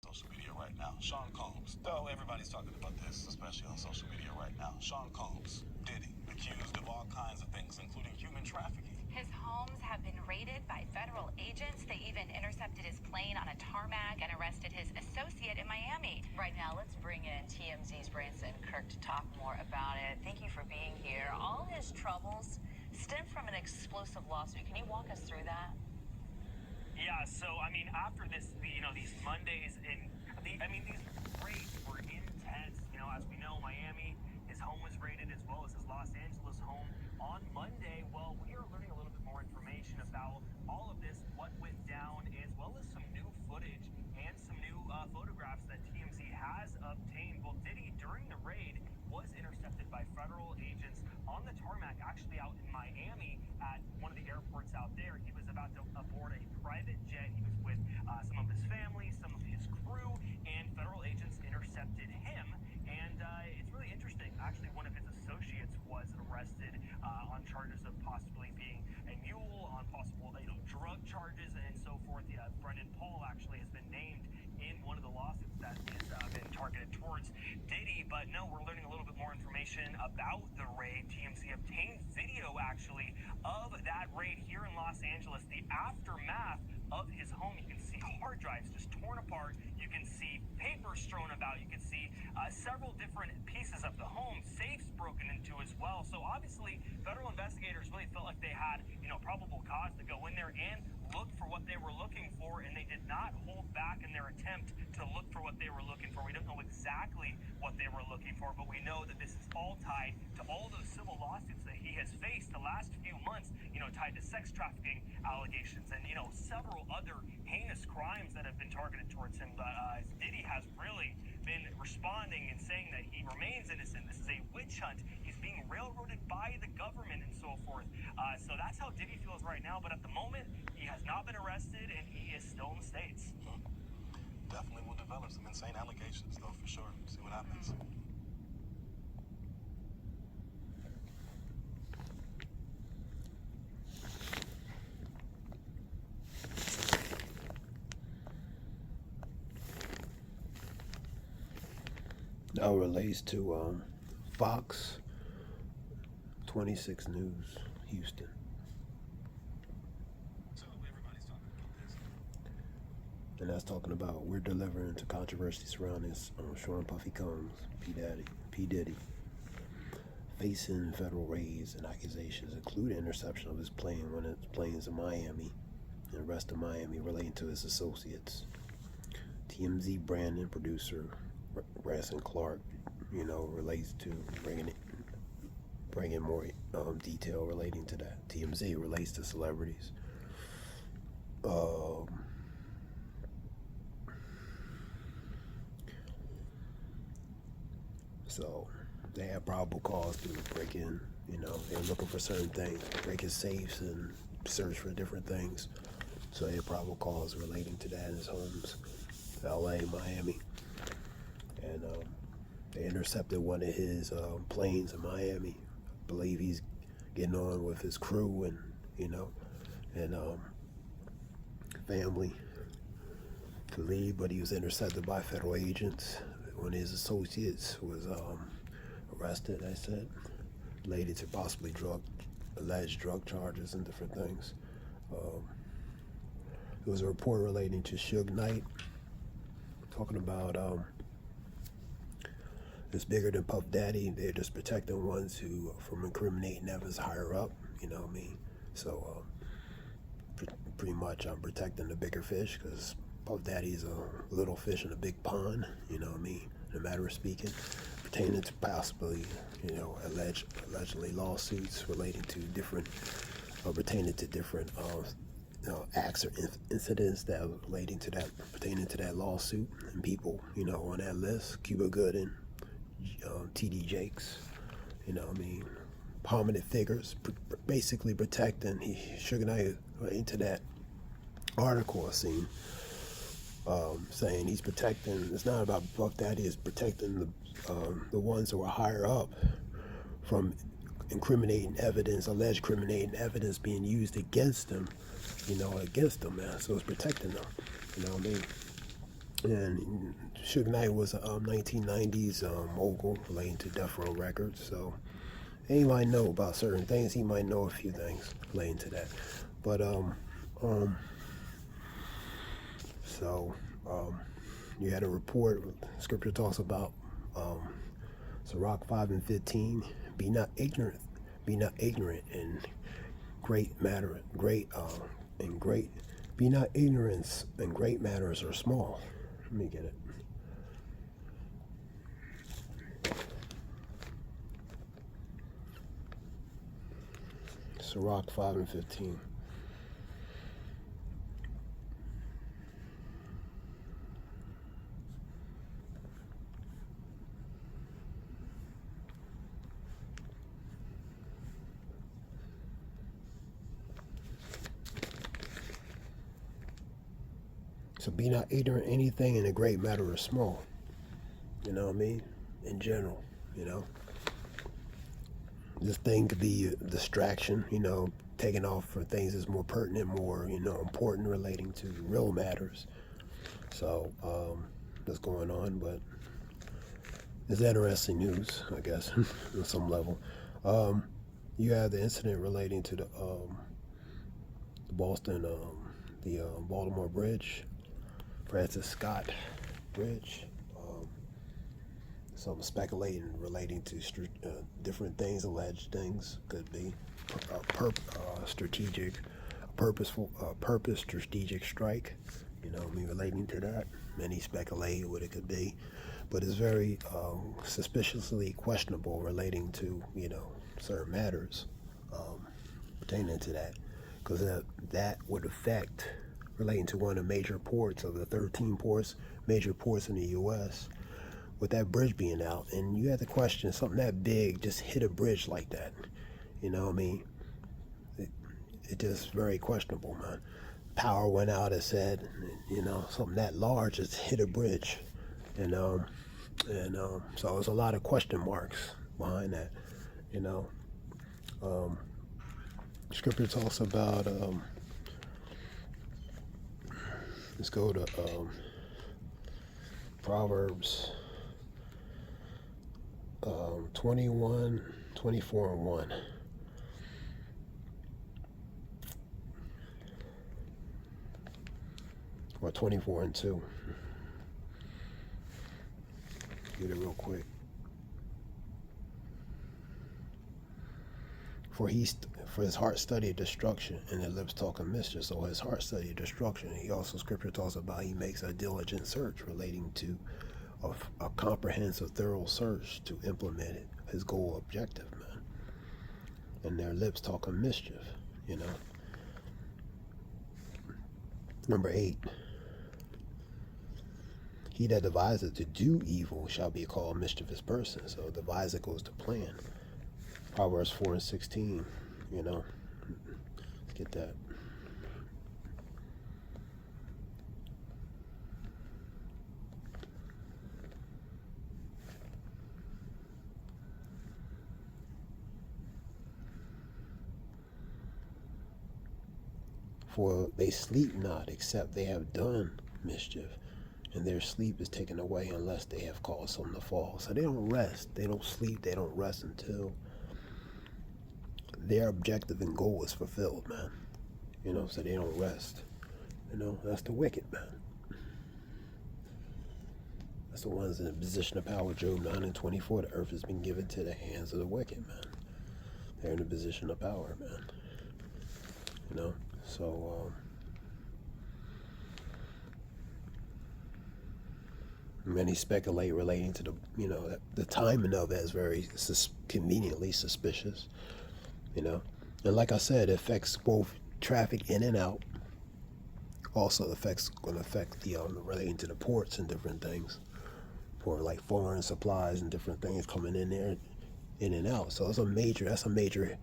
social media right now. Sean Combs, though everybody's talking about this, especially on social media right now. Sean Combs, Diddy, accused of all kinds of things, including human trafficking. His homes have been raided by federal agents. They even intercepted his plane on a tarmac and arrested his associate in Miami. Right now, let's bring in TMZ's Branson Kirk to talk more about it. Thank you for being here. All his troubles stem from an explosive lawsuit. Can you walk us through that? Yeah, so, I mean, after this, these Mondays, these raids were intense. As we know, Miami, his home was raided, as well as his Los Angeles home. On Monday, well, we are learning a little bit more information about all of this, what went down, as well as some new footage and some new photographs that TMZ has obtained. Well, Diddy, during the raid, was intercepted by federal agents on the tarmac, actually out in Miami at one of the airports out there. He was about to board a private jet. He was with some of his family, some of his crew, and federal agents intercepted him. And it's really interesting. Actually, one of his associates was arrested on charges of possibly being a mule, on possible drug charges, and so forth. Yeah, Brendan Paul actually has been named in one of the lawsuits that has been targeted towards Diddy. But no, we're learning a little bit more information about the raid. TMZ obtained video actually of that raid here in Los Angeles. The aftermath of his home, you can see hard drives just torn apart. You can see papers strewn about. You can see several different pieces of the home, safes broken into as well. So obviously, federal investigators really felt like they had, probable cause to go in there and look for what they were looking for, and they did not hold back in their attempt to look for what they were looking for. We don't know exactly what they were looking for, but we know that this is all tied to all those civil lawsuits that he has faced the last few months, tied to sex trafficking allegations and, several other heinous crimes that have been targeted towards him. But Diddy has really been responding and saying that he remains innocent. This is a witch hunt. He's being railroaded by the government and so forth. So that's how Diddy feels right now. But at the moment, he has not been arrested and he is still in the States. Definitely will develop some insane allegations, though, for sure. See what happens. Now relates to Fox 26 News, Houston. So everybody's talking about this. And that's talking about we're delivering to controversy surrounding Sean Puffy Combs, P. Diddy, facing federal raids and accusations, including interception of his plane when it planes in Miami and arrest in Miami relating to his associates. TMZ Brandon producer Branson Clark, relates to bringing more detail relating to that. TMZ relates to celebrities. So they have probable cause to break in. They're looking for certain things, break his safes and search for different things. So they have probable cause relating to that in his homes, LA, Miami. And they intercepted one of his planes in Miami. I believe he's getting on with his crew and family to leave, but he was intercepted by federal agents. One of his associates was arrested, I said, related to possibly alleged drug charges and different things. There was a report relating to Suge Knight, talking about it's bigger than Puff Daddy. They're just protecting ones who from incriminating others higher up. You know what I mean? So pretty much I'm protecting the bigger fish because Puff Daddy's a little fish in a big pond. You know what I mean? In a matter of speaking, pertaining to possibly allegedly lawsuits relating to different pertaining to different acts or incidents that are relating to that, pertaining to that lawsuit, and people on that list, Cuba Gooding, TD Jakes, prominent figures, basically protecting. Suge Knight into that article I seen, saying he's protecting. It's not about Puff Daddy. It's protecting the ones who are higher up from incriminating evidence, alleged incriminating evidence being used against them, man. So it's protecting them. You know what I mean? And Suge Knight was a 1990s mogul relating to Death Row Records. So he might know about certain things. He might know a few things relating to that. But you had a report. Scripture talks about Sirach 5 and 15. Be not ignorant in great matter, be not ignorance in great matters or small. Let me get it. Sirach 5 and 15. So be not ignorant anything in a great matter or small. You know what I mean? In general, you know. This thing could be a distraction, you know, taking off for things that's more pertinent, more, you know, important relating to real matters. So, that's going on, but it's interesting news, I guess, on some level. You have the incident relating to the Boston, the Baltimore Bridge, Francis Scott Bridge. Some speculating relating to different things, alleged things, could be strategic, strategic strike. You know, relating to that. Many speculate what it could be, but it's very suspiciously questionable relating to, you know, certain matters pertaining to that, because that would affect relating to one of the major ports of the 13 major ports in the U.S. with that bridge being out. And you had to question something that big just hit a bridge like that. You know what I mean? It just very questionable, man. Power went out, it said, you know, something that large just hit a bridge. And so there's a lot of question marks behind that, you know. Scripture talks about, let's go to Proverbs 21, 24 and 1. Or 24 and 2. Get it real quick. For his heart studied destruction, and his lips talk of mischief. So his heart studied destruction. He also, scripture talks about, he makes a diligent search relating to a comprehensive, thorough search to implement it, his goal objective, man. And their lips talk of mischief, you know. Number 8. He that deviseth to do evil shall be called a mischievous person. So deviser goes to plan. Proverbs 4 and 16, you know. Let's get that. For they sleep not, except they have done mischief, and their sleep is taken away unless they have caused some to fall. So they don't rest. They don't sleep. They don't rest until their objective and goal is fulfilled, man. You know, so they don't rest. You know, that's the wicked, man. That's the ones in a position of power. Job 9 and 24, the earth has been given to the hands of the wicked, man. They're in a position of power, man. You know, so many speculate relating to the, you know, the timing of it is very conveniently suspicious, you know. And like I said, it affects both traffic in and out. Also going to affect the relating to the ports and different things for like foreign supplies and different things coming in there, in and out. So it's a major. That's a major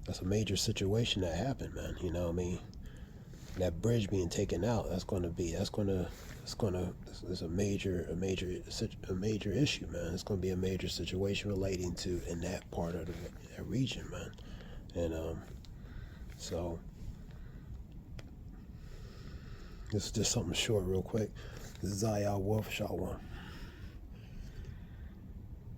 that's a major situation that happened, man. You know what I mean? That bridge being taken out, it's a major issue, man. It's going to be a major situation relating to in that part of the region, man. And so this is just something short, real quick. This is Zayah Wolf, shot one.